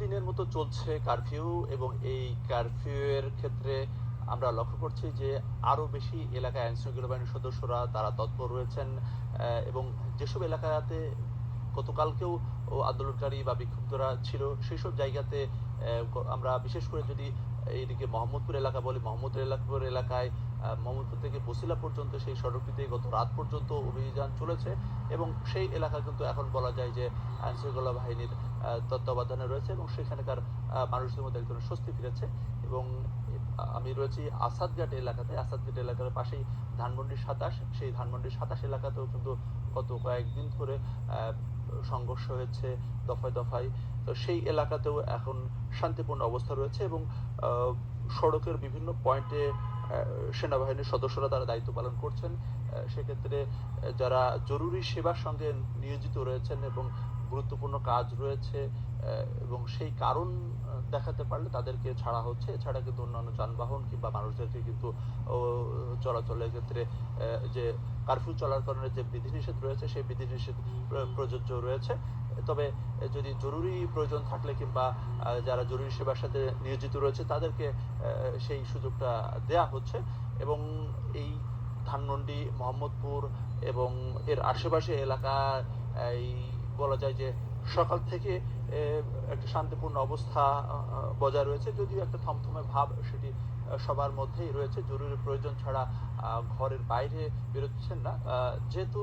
দিনের মতো চলছে কারফিউ এবং এই কারফিউয়ের ক্ষেত্রে আমরা লক্ষ্য করছি যে আরো বেশি এলাকায় আইনশৃঙ্খলা বাহিনীর সদস্যরা তারা তৎপর রয়েছেন এবং যেসব এলাকাতে গতকালকেও আন্দোলনকারী বা বিক্ষুব্ধরা ছিল সেসব জায়গাতে আমরা বিশেষ করে যদি এইদিকে মোহাম্মদপুর এলাকা বলি, মোহাম্মদপুর এলাকায় মোহাম্মদপুর থেকে বসিলা পর্যন্ত সেই সড়কটিতে গত রাত পর্যন্ত অভিযান চলেছে এবং সেই এলাকা কিন্তু এখন বলা যায় যে আইনশৃঙ্খলা বাহিনীর তত্ত্বাবধানে রয়েছে এবং সেখানকার মানুষদের মধ্যে এক ধরনের স্বস্তি ফিরেছে। এবং আমি রয়েছি আসাদঘাট এলাকাতে, আসাদঘাট এলাকার পাশেই ধানমন্ডি ২৭, সেই ধানমন্ডি ২৭ এলাকাতেও কিন্তু গত কয়েকদিন ধরে সংঘর্ষ হয়েছে দফায় দফায়। তো সেই এলাকাতেও এখন শান্তিপূর্ণ অবস্থা রয়েছে এবং সড়কের বিভিন্ন পয়েন্টে সেনাবাহিনীর সদস্যরা তারা দায়িত্ব পালন করছেন। সেক্ষেত্রে যারা জরুরি সেবার সঙ্গে নিয়োজিত রয়েছেন এবং গুরুত্বপূর্ণ কাজ রয়েছে এবং সেই কারণ দেখাতে পারলে তাদেরকে ছাড়া হচ্ছে। এছাড়া কিন্তু অন্যান্য যানবাহন কিংবা মানুষদেরকে কিন্তু চলাচলের ক্ষেত্রে যে কারফিউ চলার কারণে যে বিধিনিষেধ রয়েছে সেই বিধিনিষেধ প্রযোজ্য রয়েছে। তবে যদি জরুরি প্রয়োজন থাকলে কিংবা যারা জরুরি সেবার সাথে নিয়োজিত রয়েছে তাদেরকে সেই সুযোগটা দেয়া হচ্ছে। এবং এই ধানমন্ডি, মোহাম্মদপুর এবং এর আশেপাশে এলাকায় এই বলা যায় যে সকাল থেকে একটা শান্তিপূর্ণ অবস্থা বজায় রয়েছে, যদিও একটা থমথমে ভাব সেটি সবার মধ্যেই রয়েছে। জরুরি প্রয়োজন ছাড়া ঘরের বাইরে বেরোচ্ছেন না। যেহেতু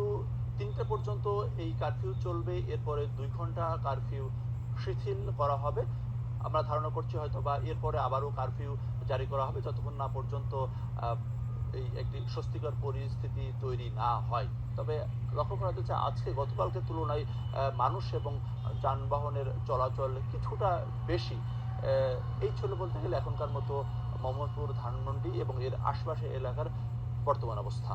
৩টা পর্যন্ত এই কারফিউ চলবে, এরপরে ২ ঘন্টা কারফিউ শিথিল করা হবে। আমরা ধারণা করছি হয়তো বা এরপরে আবারও কারফিউ জারি করা হবে যতক্ষণ না পর্যন্ত এই একটি স্বস্তিকর পরিস্থিতি তৈরি না হয়। তবে লক্ষ্য করা যাচ্ছে আজকে গতকালকে তুলনায় মানুষ এবং যানবাহনের চলাচল কিছুটা বেশি। এই ছিল বলতে গেলে এখনকার মতো মোহাম্মদপুর, ধানমন্ডি এবং এর আশপাশের এলাকার বর্তমান অবস্থা।